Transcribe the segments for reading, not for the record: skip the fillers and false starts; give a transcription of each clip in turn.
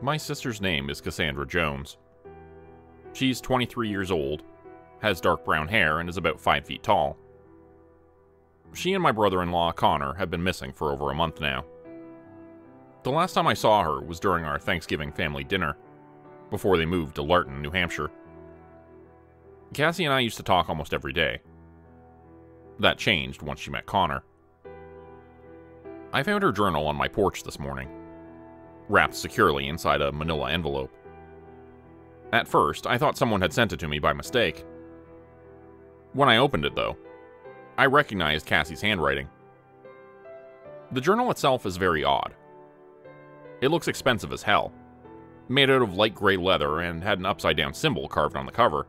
My sister's name is Cassandra Jones. She's 23 years old, has dark brown hair, and is about 5 feet tall. She and my brother-in-law, Connor, have been missing for over a month now. The last time I saw her was during our Thanksgiving family dinner, before they moved to Larton, New Hampshire. Cassie and I used to talk almost every day. That changed once she met Connor. I found her journal on my porch this morning, wrapped securely inside a manila envelope. At first, I thought someone had sent it to me by mistake. When I opened it, though, I recognized Cassie's handwriting. The journal itself is very odd. It looks expensive as hell, made out of light gray leather and had an upside-down symbol carved on the cover.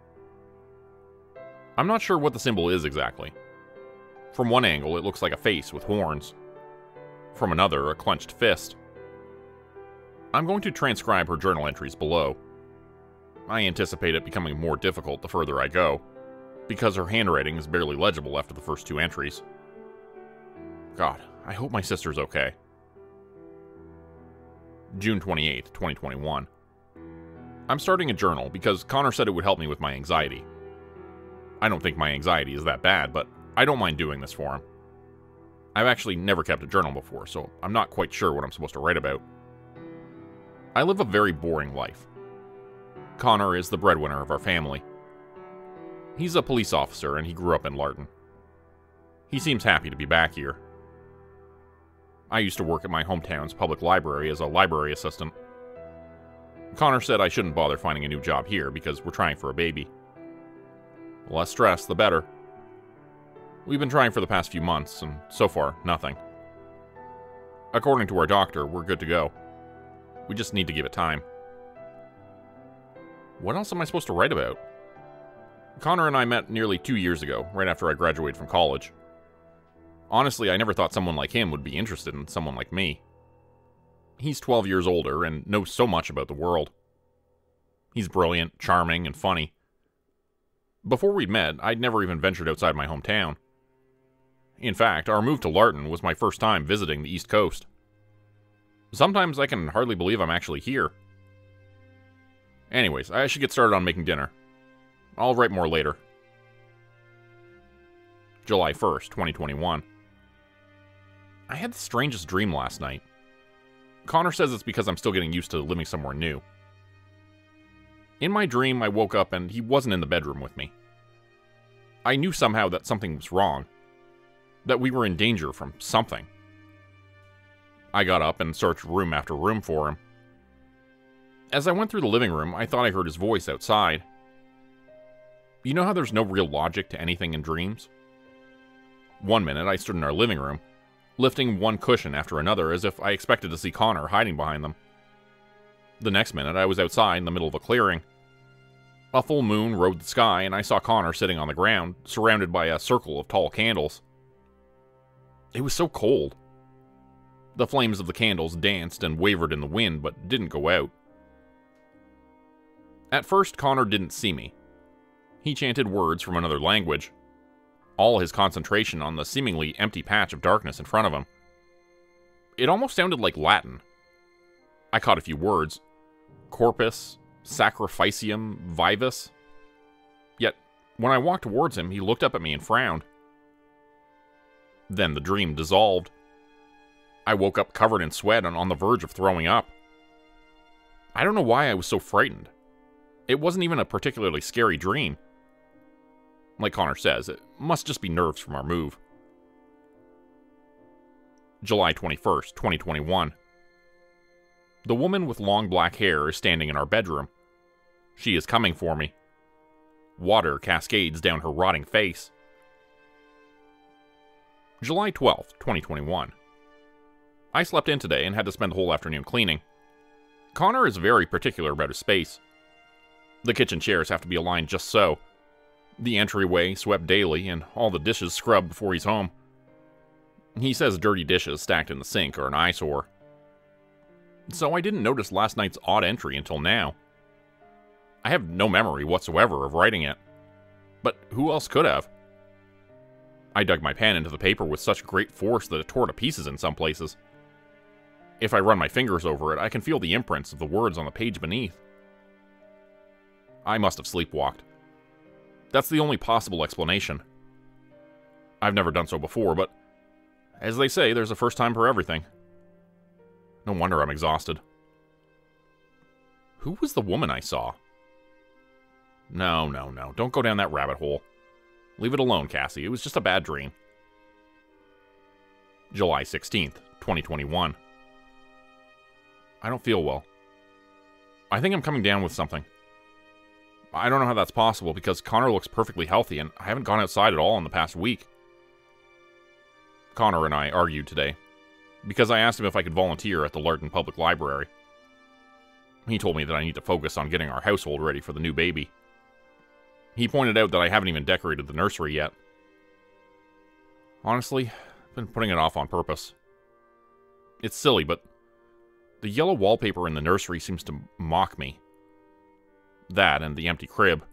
I'm not sure what the symbol is exactly. From one angle, it looks like a face with horns. From another, a clenched fist. I'm going to transcribe her journal entries below. I anticipate it becoming more difficult the further I go, because her handwriting is barely legible after the first 2 entries. God, I hope my sister's okay. June 28, 2021. I'm starting a journal because Connor said it would help me with my anxiety. I don't think my anxiety is that bad, but I don't mind doing this for him. I've actually never kept a journal before, so I'm not quite sure what I'm supposed to write about. I live a very boring life. Connor is the breadwinner of our family. He's a police officer and he grew up in Larton. He seems happy to be back here. I used to work at my hometown's public library as a library assistant. Connor said I shouldn't bother finding a new job here because we're trying for a baby. The less stress, the better. We've been trying for the past few months, and so far, nothing. According to our doctor, we're good to go. We just need to give it time. What else am I supposed to write about? Connor and I met nearly 2 years ago, right after I graduated from college. Honestly, I never thought someone like him would be interested in someone like me. He's 12 years older and knows so much about the world. He's brilliant, charming, and funny. Before we met, I'd never even ventured outside my hometown. In fact, our move to Larton was my first time visiting the East Coast. Sometimes I can hardly believe I'm actually here. Anyways, I should get started on making dinner. I'll write more later. July 1st, 2021. I had the strangest dream last night. Connor says it's because I'm still getting used to living somewhere new. In my dream, I woke up and he wasn't in the bedroom with me. I knew somehow that something was wrong. That we were in danger from something. I got up and searched room after room for him. As I went through the living room, I thought I heard his voice outside. You know how there's no real logic to anything in dreams? One minute, I stood in our living room, lifting one cushion after another as if I expected to see Connor hiding behind them. The next minute, I was outside in the middle of a clearing. A full moon rode the sky, and I saw Connor sitting on the ground, surrounded by a circle of tall candles. It was so cold. The flames of the candles danced and wavered in the wind, but didn't go out. At first, Connor didn't see me. He chanted words from another language, all his concentration on the seemingly empty patch of darkness in front of him. It almost sounded like Latin. I caught a few words. Corpus, sacrificium, vivus. Yet, when I walked towards him, he looked up at me and frowned. Then the dream dissolved. I woke up covered in sweat and on the verge of throwing up. I don't know why I was so frightened. It wasn't even a particularly scary dream. Like Connor says, it must just be nerves from our move. July 21st, 2021. The woman with long black hair is standing in our bedroom. She is coming for me. Water cascades down her rotting face. July 12th, 2021. I slept in today and had to spend the whole afternoon cleaning. Connor is very particular about his space. The kitchen chairs have to be aligned just so. The entryway swept daily, and all the dishes scrubbed before he's home. He says dirty dishes stacked in the sink are an eyesore. So I didn't notice last night's odd entry until now. I have no memory whatsoever of writing it. But who else could have? I dug my pen into the paper with such great force that it tore to pieces in some places. If I run my fingers over it, I can feel the imprints of the words on the page beneath. I must have sleepwalked. That's the only possible explanation. I've never done so before, but as they say, there's a first time for everything. No wonder I'm exhausted. Who was the woman I saw? No. Don't go down that rabbit hole. Leave it alone, Cassie. It was just a bad dream. July 16th, 2021. I don't feel well. I think I'm coming down with something. I don't know how that's possible because Connor looks perfectly healthy and I haven't gone outside at all in the past week. Connor and I argued today because I asked him if I could volunteer at the Larton Public Library. He told me that I need to focus on getting our household ready for the new baby. He pointed out that I haven't even decorated the nursery yet. Honestly, I've been putting it off on purpose. It's silly, but the yellow wallpaper in the nursery seems to mock me. That and the empty crib.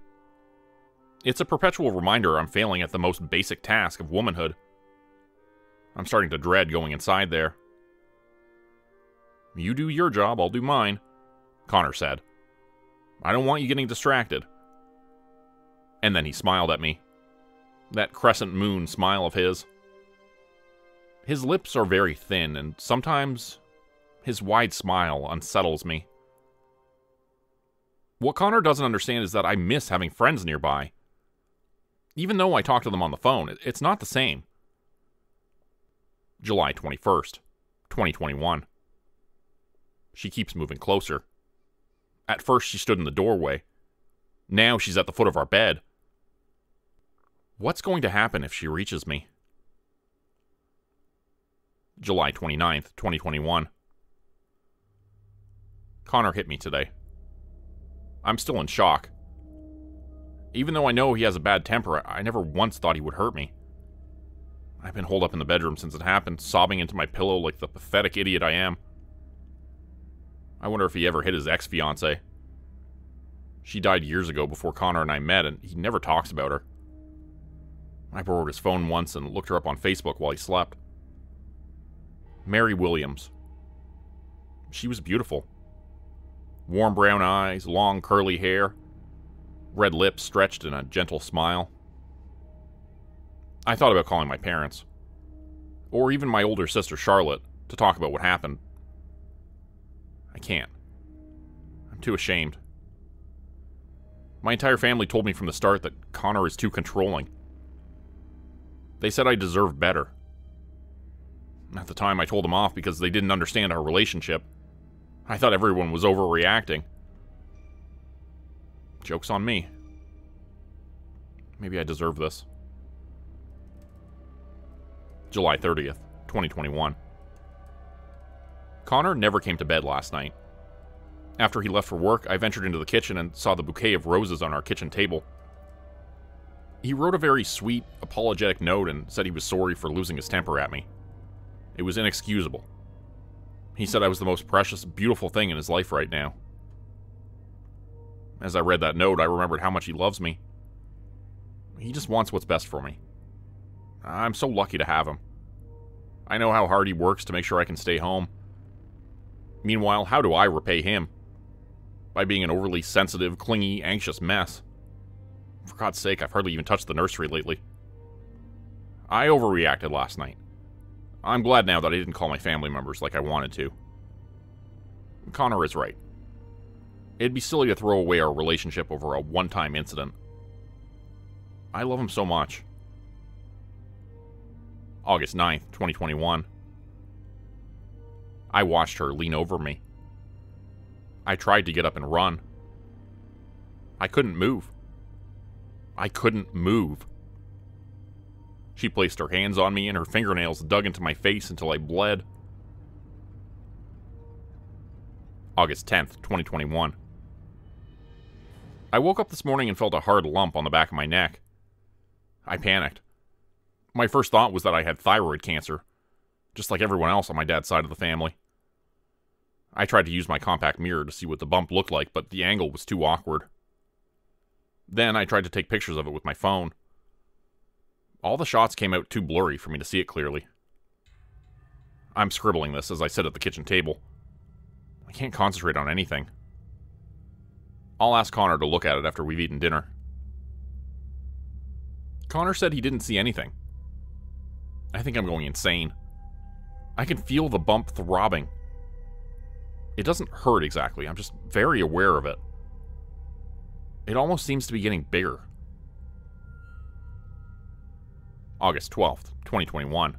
It's a perpetual reminder I'm failing at the most basic task of womanhood. I'm starting to dread going inside there. You do your job, I'll do mine, Connor said. I don't want you getting distracted. And then he smiled at me. That crescent moon smile of his. His lips are very thin, and sometimes his wide smile unsettles me. What Connor doesn't understand is that I miss having friends nearby. Even though I talk to them on the phone, it's not the same. July 21st, 2021. She keeps moving closer. At first, she stood in the doorway. Now she's at the foot of our bed. What's going to happen if she reaches me? July 29th, 2021. Connor hit me today. I'm still in shock. Even though I know he has a bad temper, I never once thought he would hurt me. I've been holed up in the bedroom since it happened, sobbing into my pillow like the pathetic idiot I am. I wonder if he ever hit his ex-fiancée. She died years ago before Connor and I met, and he never talks about her. I borrowed his phone once and looked her up on Facebook while he slept. Mary Williams. She was beautiful. Warm brown eyes, long curly hair, red lips stretched in a gentle smile. I thought about calling my parents, or even my older sister Charlotte, to talk about what happened. I can't. I'm too ashamed. My entire family told me from the start that Connor is too controlling. They said I deserved better. At the time, I told them off because they didn't understand our relationship. I thought everyone was overreacting. Joke's on me. Maybe I deserve this. July 30th, 2021. Connor never came to bed last night. After he left for work, I ventured into the kitchen and saw the bouquet of roses on our kitchen table. He wrote a very sweet, apologetic note and said he was sorry for losing his temper at me. It was inexcusable. He said I was the most precious, beautiful thing in his life right now. As I read that note, I remembered how much he loves me. He just wants what's best for me. I'm so lucky to have him. I know how hard he works to make sure I can stay home. Meanwhile, how do I repay him? By being an overly sensitive, clingy, anxious mess. For God's sake, I've hardly even touched the nursery lately. I overreacted last night. I'm glad now that I didn't call my family members like I wanted to. Connor is right. It'd be silly to throw away our relationship over a one-time incident. I love him so much. August 9th, 2021. I watched her lean over me. I tried to get up and run. I couldn't move. I couldn't move. She placed her hands on me and her fingernails dug into my face until I bled. August 10th, 2021. I woke up this morning and felt a hard lump on the back of my neck. I panicked. My first thought was that I had thyroid cancer, just like everyone else on my dad's side of the family. I tried to use my compact mirror to see what the bump looked like, but the angle was too awkward. Then I tried to take pictures of it with my phone. All the shots came out too blurry for me to see it clearly. I'm scribbling this as I sit at the kitchen table. I can't concentrate on anything. I'll ask Connor to look at it after we've eaten dinner. Connor said he didn't see anything. I think I'm going insane. I can feel the bump throbbing. It doesn't hurt exactly, I'm just very aware of it. It almost seems to be getting bigger. August 12th, 2021.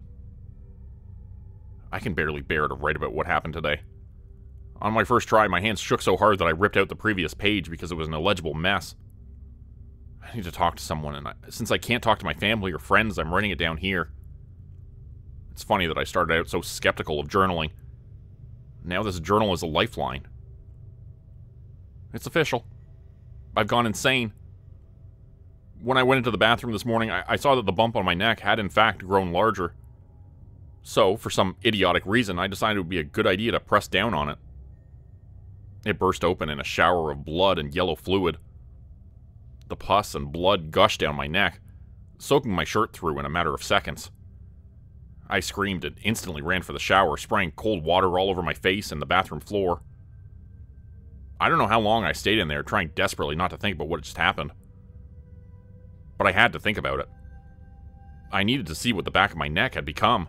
I can barely bear to write about what happened today. On my first try, my hands shook so hard that I ripped out the previous page because it was an illegible mess. I need to talk to someone, and since I can't talk to my family or friends, I'm writing it down here. It's funny that I started out so skeptical of journaling. Now this journal is a lifeline. It's official. I've gone insane. When I went into the bathroom this morning, I saw that the bump on my neck had in fact grown larger. So, for some idiotic reason, I decided it would be a good idea to press down on it. It burst open in a shower of blood and yellow fluid. The pus and blood gushed down my neck, soaking my shirt through in a matter of seconds. I screamed and instantly ran for the shower, spraying cold water all over my face and the bathroom floor. I don't know how long I stayed in there, trying desperately not to think about what had just happened. But I had to think about it. I needed to see what the back of my neck had become.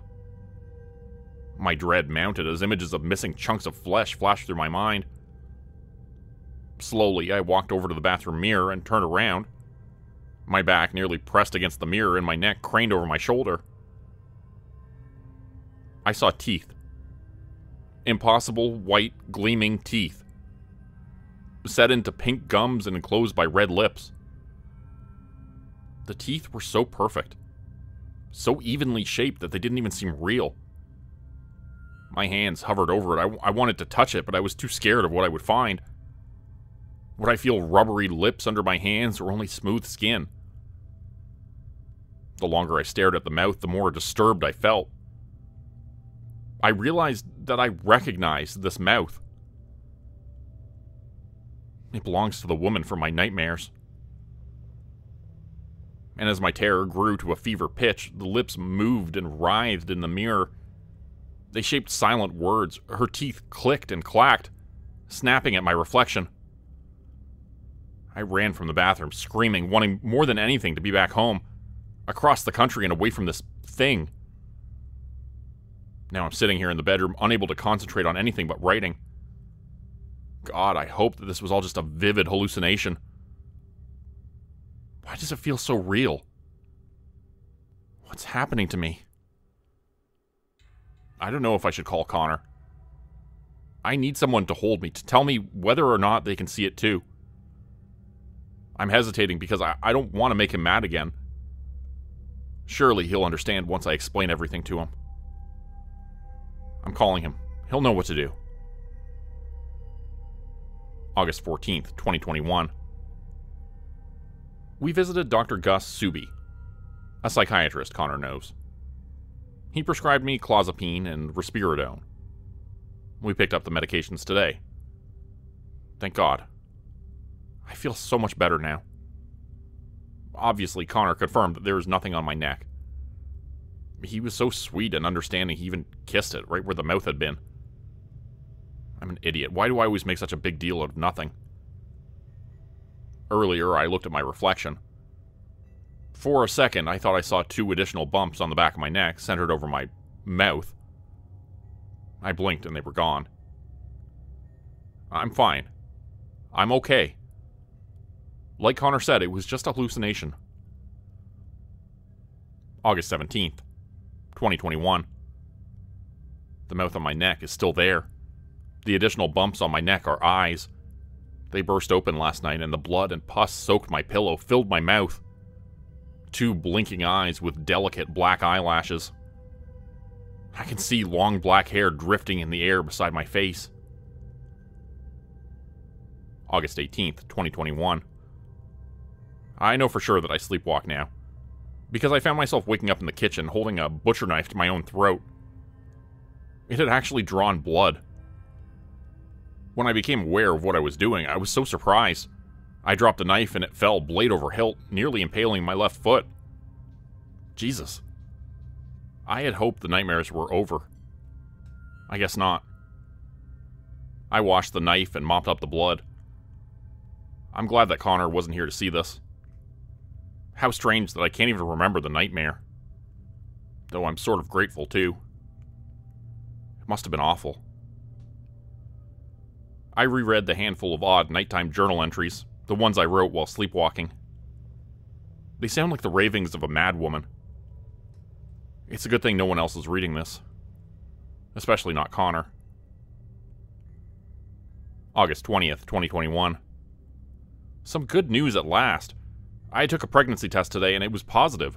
My dread mounted as images of missing chunks of flesh flashed through my mind. Slowly, I walked over to the bathroom mirror and turned around. My back nearly pressed against the mirror and my neck craned over my shoulder. I saw teeth. Impossible, white, gleaming teeth. Set into pink gums and enclosed by red lips. The teeth were so perfect. So evenly shaped that they didn't even seem real. My hands hovered over it. I wanted to touch it, but I was too scared of what I would find. Would I feel rubbery lips under my hands or only smooth skin? The longer I stared at the mouth, the more disturbed I felt. I realized that I recognized this mouth. It belongs to the woman from my nightmares. And as my terror grew to a fever pitch, the lips moved and writhed in the mirror. They shaped silent words. Her teeth clicked and clacked, snapping at my reflection. I ran from the bathroom, screaming, wanting more than anything to be back home, across the country and away from this thing. Now I'm sitting here in the bedroom, unable to concentrate on anything but writing. God, I hope that this was all just a vivid hallucination. Why does it feel so real? What's happening to me? I don't know if I should call Connor. I need someone to hold me, to tell me whether or not they can see it too. I'm hesitating because I don't want to make him mad again. Surely he'll understand once I explain everything to him. I'm calling him. He'll know what to do. August 14th, 2021. We visited Dr. Gus Subi, a psychiatrist Connor knows. He prescribed me clozapine and risperidone. We picked up the medications today. Thank God. I feel so much better now. Obviously, Connor confirmed that there was nothing on my neck. He was so sweet and understanding, he even kissed it right where the mouth had been. I'm an idiot. Why do I always make such a big deal out of nothing? Earlier, I looked at my reflection. For a second, I thought I saw 2 additional bumps on the back of my neck, centered over my mouth. I blinked and they were gone. I'm fine. I'm okay. Like Connor said, it was just a hallucination. August 17th, 2021. The mouth on my neck is still there. The additional bumps on my neck are eyes. They burst open last night and the blood and pus soaked my pillow, filled my mouth. 2 blinking eyes with delicate black eyelashes. I can see long black hair drifting in the air beside my face. August 18th, 2021. I know for sure that I sleepwalk now, because I found myself waking up in the kitchen holding a butcher knife to my own throat. It had actually drawn blood. When I became aware of what I was doing, I was so surprised. I dropped the knife and it fell blade over hilt, nearly impaling my left foot. Jesus. I had hoped the nightmares were over. I guess not. I washed the knife and mopped up the blood. I'm glad that Connor wasn't here to see this. How strange that I can't even remember the nightmare. Though I'm sort of grateful, too. It must have been awful. I reread the handful of odd nighttime journal entries, the ones I wrote while sleepwalking. They sound like the ravings of a madwoman. It's a good thing no one else is reading this. Especially not Connor. August 20th, 2021. Some good news at last. I took a pregnancy test today and it was positive.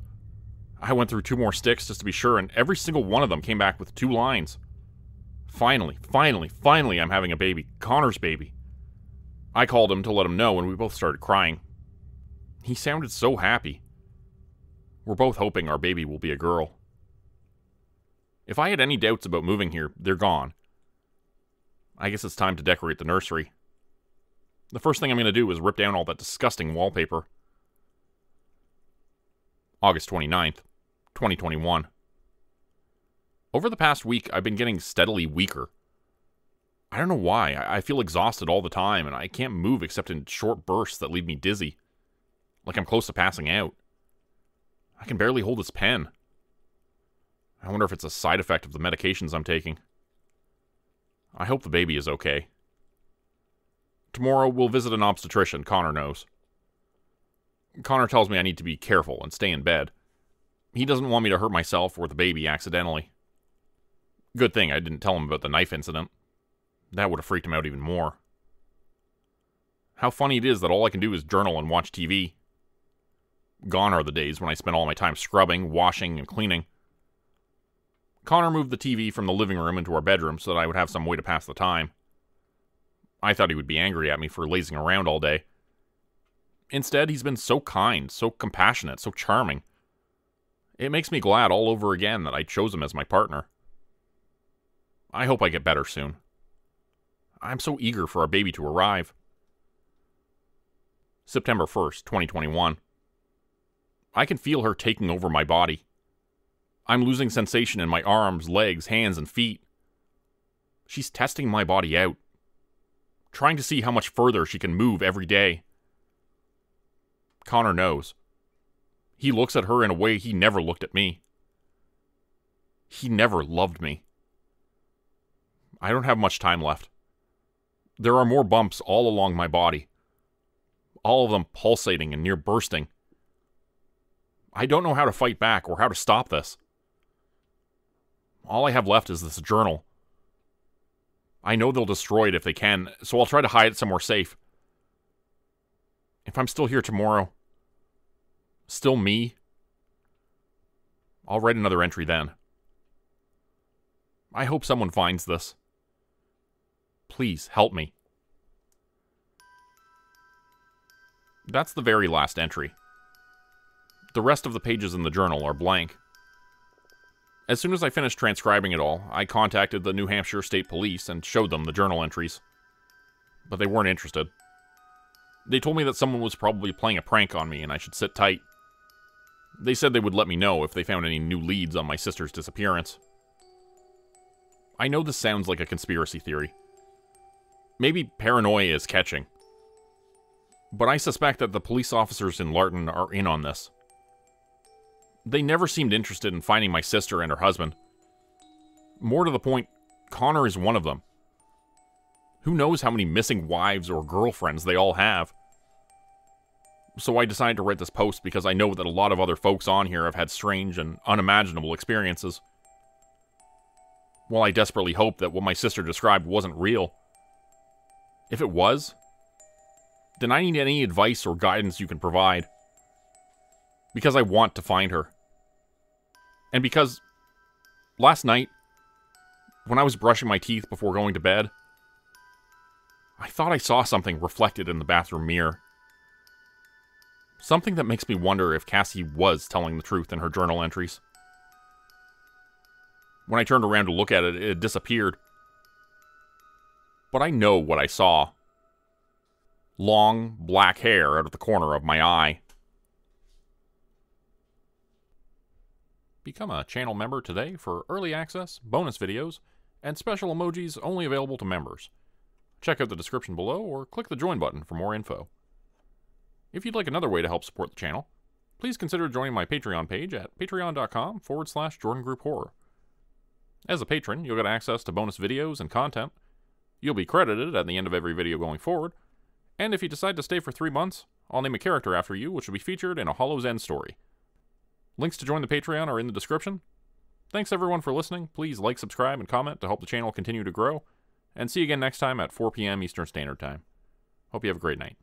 I went through 2 more sticks just to be sure, and every single one of them came back with 2 lines. Finally, I'm having a baby. Connor's baby. I called him to let him know, and we both started crying. He sounded so happy. We're both hoping our baby will be a girl. If I had any doubts about moving here, they're gone. I guess it's time to decorate the nursery. The first thing I'm going to do is rip down all that disgusting wallpaper. August 29th, 2021. Over the past week, I've been getting steadily weaker. I don't know why. I feel exhausted all the time, and I can't move except in short bursts that leave me dizzy. Like I'm close to passing out. I can barely hold this pen. I wonder if it's a side effect of the medications I'm taking. I hope the baby is okay. Tomorrow, we'll visit an obstetrician Connor knows. Connor tells me I need to be careful and stay in bed. He doesn't want me to hurt myself or the baby accidentally. Good thing I didn't tell him about the knife incident. That would have freaked him out even more. How funny it is that all I can do is journal and watch TV. Gone are the days when I spent all my time scrubbing, washing, and cleaning. Connor moved the TV from the living room into our bedroom so that I would have some way to pass the time. I thought he would be angry at me for lazing around all day. Instead, he's been so kind, so compassionate, so charming. It makes me glad all over again that I chose him as my partner. I hope I get better soon. I'm so eager for our baby to arrive. September 1st, 2021. I can feel her taking over my body. I'm losing sensation in my arms, legs, hands, and feet. She's testing my body out, trying to see how much further she can move every day. Connor knows. He looks at her in a way he never looked at me. He never loved me. I don't have much time left. There are more bumps all along my body. All of them pulsating and near bursting. I don't know how to fight back or how to stop this. All I have left is this journal. I know they'll destroy it if they can, so I'll try to hide it somewhere safe. If I'm still here tomorrow, still me, I'll write another entry then. I hope someone finds this. Please, help me. That's the very last entry. The rest of the pages in the journal are blank. As soon as I finished transcribing it all, I contacted the New Hampshire State Police and showed them the journal entries. But they weren't interested. They told me that someone was probably playing a prank on me and I should sit tight. They said they would let me know if they found any new leads on my sister's disappearance. I know this sounds like a conspiracy theory. Maybe paranoia is catching. But I suspect that the police officers in Larton are in on this. They never seemed interested in finding my sister and her husband. More to the point, Connor is one of them. Who knows how many missing wives or girlfriends they all have. So I decided to write this post because I know that a lot of other folks on here have had strange and unimaginable experiences. While I desperately hope that what my sister described wasn't real, if it was, then I need any advice or guidance you can provide. Because I want to find her. And because last night, when I was brushing my teeth before going to bed, I thought I saw something reflected in the bathroom mirror. Something that makes me wonder if Cassie was telling the truth in her journal entries. When I turned around to look at it, it had disappeared. But I know what I saw. Long, black hair out of the corner of my eye. Become a channel member today for early access, bonus videos, and special emojis only available to members. Check out the description below or click the join button for more info. If you'd like another way to help support the channel, please consider joining my Patreon page at patreon.com/Jordan Group Horror. As a patron, you'll get access to bonus videos and content. You'll be credited at the end of every video going forward, and if you decide to stay for 3 months, I'll name a character after you, which will be featured in a Hollow's End story. Links to join the Patreon are in the description. Thanks everyone for listening. Please like, subscribe, and comment to help the channel continue to grow. And see you again next time at 4 p.m. Eastern Standard Time. Hope you have a great night.